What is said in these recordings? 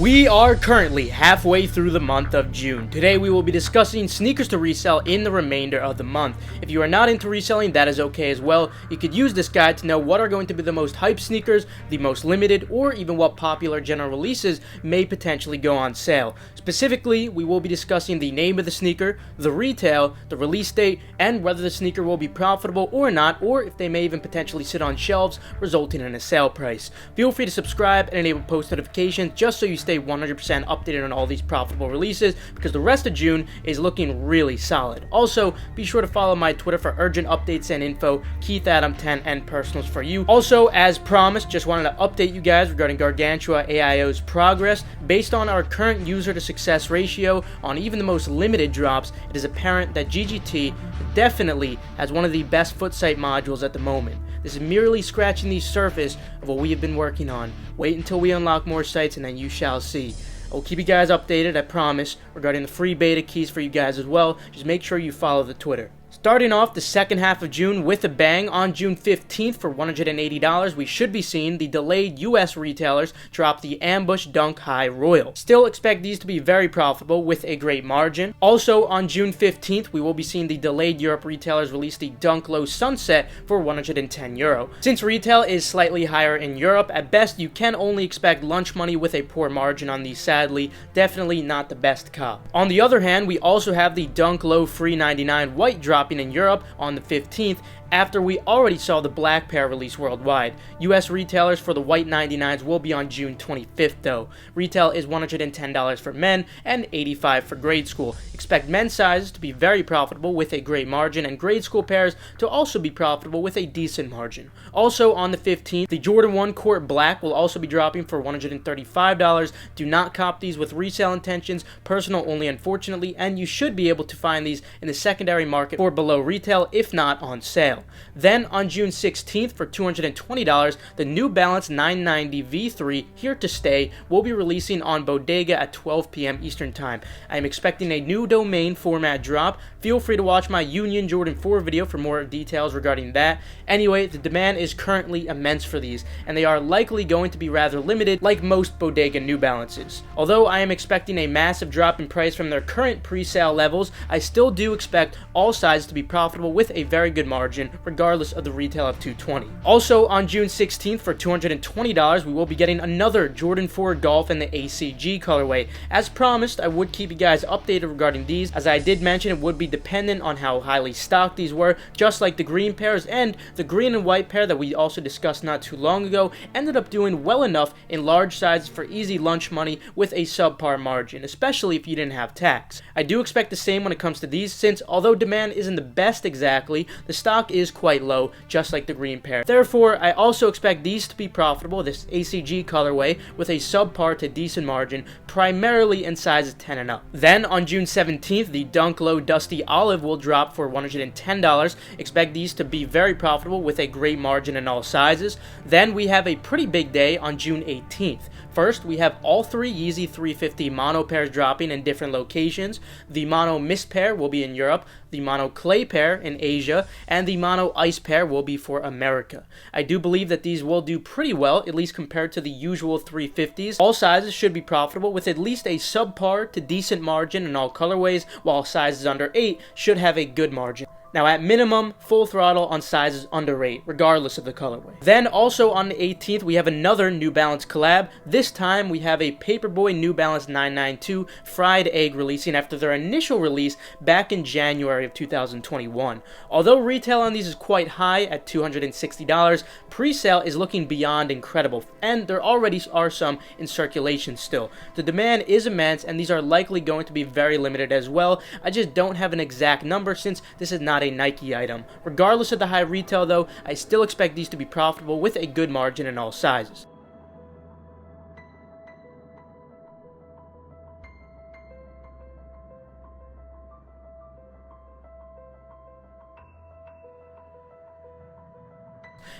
We are currently halfway through the month of June. Today we will be discussing sneakers to resell in the remainder of the month. If you are not into reselling, that is okay as well. You could use this guide to know what are going to be the most hyped sneakers, the most limited, or even what popular general releases may potentially go on sale. Specifically, we will be discussing the name of the sneaker, the retail, the release date, and whether the sneaker will be profitable or not, or if they may even potentially sit on shelves, resulting in a sale price. Feel free to subscribe and enable post notifications just so you stay 100% updated on all these profitable releases, because the rest of June is looking really solid. Also, be sure to follow my Twitter for urgent updates and info, KeithAdam10 and personals for you. Also, as promised, just wanted to update you guys regarding Gargantua AIO's progress. Based on our current user to success ratio on even the most limited drops, it is apparent that GGT definitely has one of the best foot site modules at the moment. This is merely scratching the surface of what we have been working on. Wait until we unlock more sites and then you shall see. I will keep you guys updated, I promise, regarding the free beta keys for you guys as well. Just make sure you follow the Twitter. Starting off the second half of June with a bang, on June 15th for $180, we should be seeing the delayed US retailers drop the Ambush Dunk High Royal. Still expect these to be very profitable with a great margin. Also on June 15th, we will be seeing the delayed Europe retailers release the Dunk Low Sunset for €110. Since retail is slightly higher in Europe, at best you can only expect lunch money with a poor margin on these, sadly. Definitely not the best cop. On the other hand, we also have the Dunk Low Free 99 White dropping in Europe on the 15th, after we already saw the black pair release worldwide. US retailers for the white 99s will be on June 25th though. Retail is $110 for men and $85 for grade school. Expect men's sizes to be very profitable with a great margin, and grade school pairs to also be profitable with a decent margin. Also on the 15th, the Jordan 1 Court Black will also be dropping for $135. Do not cop these with resale intentions, personal only unfortunately, and you should be able to find these in the secondary market for below retail, if not on sale. Then on June 16th for $220, the New Balance 990 V3, here to stay, will be releasing on Bodega at 12 p.m. Eastern Time. I am expecting a new domain format drop. Feel free to watch my Union Jordan 4 video for more details regarding that. Anyway, the demand is currently immense for these, and they are likely going to be rather limited like most Bodega New Balances. Although I am expecting a massive drop in price from their current pre-sale levels, I still do expect all sizes to be profitable with a very good margin, regardless of the retail of $220. Also on June 16th for $220, we will be getting another Jordan 4 Golf in the ACG colorway. As promised, I would keep you guys updated regarding these, as I did mention it would be dependent on how highly stocked these were, just like the green pairs, and the green and white pair that we also discussed not too long ago ended up doing well enough in large sizes for easy lunch money with a subpar margin, especially if you didn't have tax. I do expect the same when it comes to these, since although demand isn't the best exactly, the stock is quite low, just like the green pair. Therefore, I also expect these to be profitable, this ACG colorway, with a subpar to decent margin, primarily in sizes 10 and up. Then on June 17th, the Dunk Low Dusty Olive will drop for $110. Expect these to be very profitable with a great margin in all sizes. Then we have a pretty big day on June 18th. First, we have all three Yeezy 350 mono pairs dropping in different locations. The mono mist pair will be in Europe, the mono clay pair in Asia, and the mono ice pair will be for America. I do believe that these will do pretty well, at least compared to the usual 350s. All sizes should be profitable with at least a subpar to decent margin in all colorways, while sizes under 8 should have a good margin. Now at minimum, full throttle on sizes under 8, regardless of the colorway. Then also on the 18th, we have another New Balance collab. This time we have a Paperboy New Balance 992 Fried Egg releasing after their initial release back in January of 2021. Although retail on these is quite high at $260, pre-sale is looking beyond incredible, and there already are some in circulation still. The demand is immense, and these are likely going to be very limited as well. I just don't have an exact number since this is not a Nike item. Regardless of the high retail though, I still expect these to be profitable with a good margin in all sizes.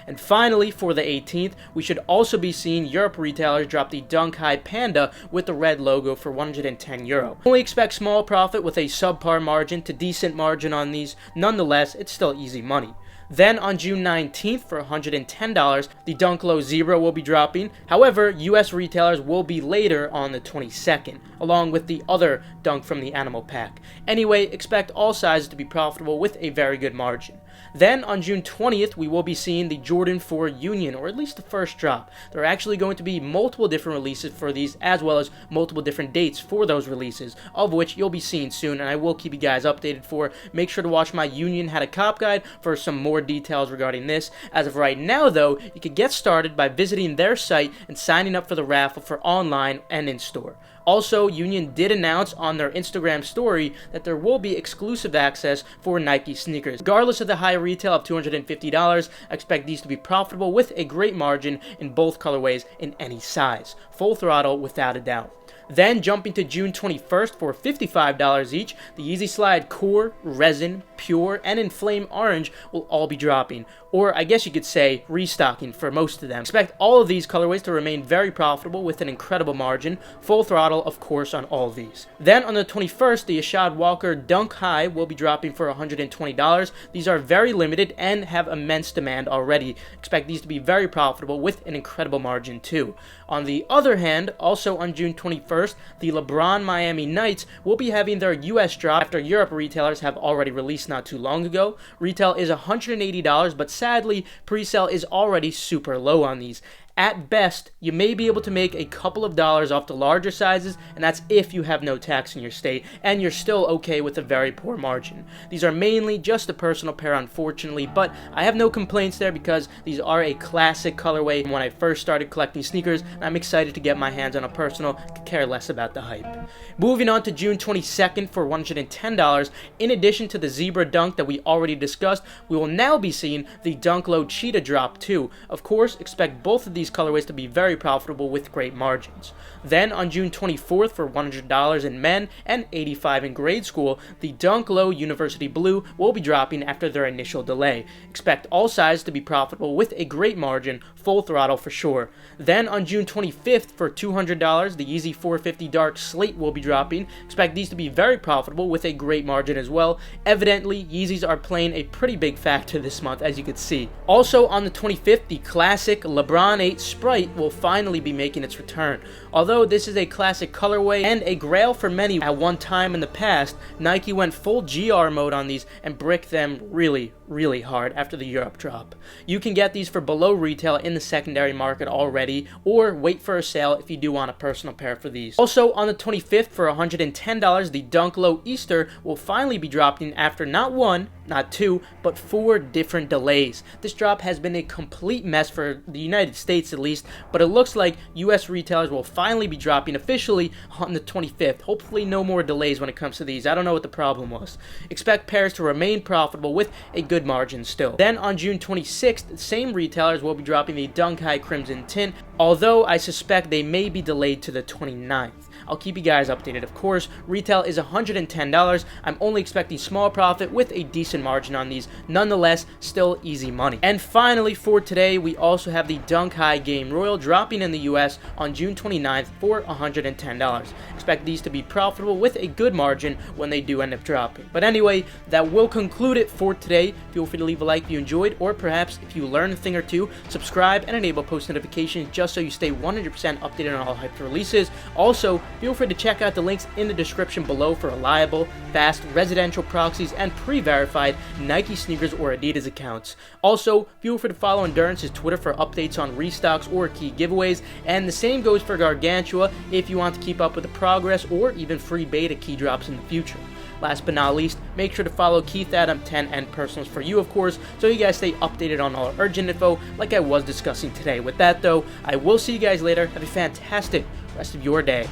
And finally, for the 18th, we should also be seeing Europe retailers drop the Dunk High Panda with the red logo for €110. Only expect small profit with a subpar margin to decent margin on these. Nonetheless, it's still easy money. Then on June 19th for $110, the Dunk Low Zebra will be dropping. However, US retailers will be later on the 22nd, along with the other Dunk from the Animal Pack. Anyway, expect all sizes to be profitable with a very good margin. Then on June 20th, we will be seeing the Jordan 4 Union, or at least the first drop. There are actually going to be multiple different releases for these, as well as multiple different dates for those releases, of which you'll be seeing soon, and I will keep you guys updated for. Make sure to watch my Union Had a Cop guide for some more details regarding this. As of right now, though, you can get started by visiting their site and signing up for the raffle for online and in-store. Also, Union did announce on their Instagram story that there will be exclusive access for Nike sneakers. Regardless of the high retail of $250, I expect these to be profitable with a great margin in both colorways in any size. Full throttle without a doubt. Then jumping to June 21st for $55 each, the Yeezy Slide Core, Resin, Pure, and Inflame Orange will all be dropping, or I guess you could say restocking for most of them. Expect all of these colorways to remain very profitable with an incredible margin, full throttle of course on all of these. Then on the 21st, the Ishod Walker Dunk High will be dropping for $120. These are very limited and have immense demand already. Expect these to be very profitable with an incredible margin too. On the other hand, also on June 21st, the LeBron Miami Knights will be having their US drop after Europe retailers have already released not too long ago. Retail is $180, but sadly, pre-sale is already super low on these. At best, you may be able to make a couple of dollars off the larger sizes, and that's if you have no tax in your state, and you're still okay with a very poor margin. These are mainly just a personal pair, unfortunately, but I have no complaints there because these are a classic colorway when I first started collecting sneakers, and I'm excited to get my hands on a personal, could care less about the hype. Moving on to June 22nd for $110, in addition to the Zebra Dunk that we already discussed, we will now be seeing the Dunk Low Cheetah drop too. Of course, expect both of these colorways to be very profitable with great margins. Then on June 24th for $100 in men and $85 in grade school, the Dunk Low University Blue will be dropping after their initial delay. Expect all sizes to be profitable with a great margin, full throttle for sure. Then on June 25th for $200, the Yeezy 450 Dark Slate will be dropping. Expect these to be very profitable with a great margin as well. Evidently, Yeezys are playing a pretty big factor this month, as you can see. Also on the 25th, the classic LeBron 8 Sprite will finally be making its return. Although this is a classic colorway and a grail for many at one time in the past, Nike went full GR mode on these and bricked them really hard after the Europe drop. You can get these for below retail in the secondary market already, or wait for a sale if you do want a personal pair for these. Also on the 25th for $110, the Dunk Low Easter will finally be dropping after not one, not two, but 4 different delays. This drop has been a complete mess for the United States at least, but it looks like US retailers will finally be dropping officially on the 25th. Hopefully no more delays when it comes to these. I don't know what the problem was. Expect pairs to remain profitable with a good margin still. Then on June 26th, the same retailers will be dropping the Dunk High Crimson Tint, although I suspect they may be delayed to the 29th. I'll keep you guys updated, of course. Retail is $110. I'm only expecting small profit with a decent margin on these. Nonetheless, still easy money. And finally, for today, we also have the Dunk High Game Royal dropping in the US on June 29th for $110. Expect these to be profitable with a good margin when they do end up dropping. But anyway, that will conclude it for today. Feel free to leave a like if you enjoyed, or perhaps if you learned a thing or two, subscribe and enable post notifications just so you stay 100% updated on all hyped releases. Also, feel free to check out the links in the description below for reliable, fast, residential proxies and pre-verified Nike sneakers or Adidas accounts. Also, feel free to follow Endurance's Twitter for updates on restocks or key giveaways, and the same goes for Gargantua if you want to keep up with the progress or even free beta key drops in the future. Last but not least, make sure to follow Keith Adam 10 and Personals for you, of course, so you guys stay updated on all urgent info like I was discussing today. With that though, I will see you guys later. Have a fantastic rest of your day.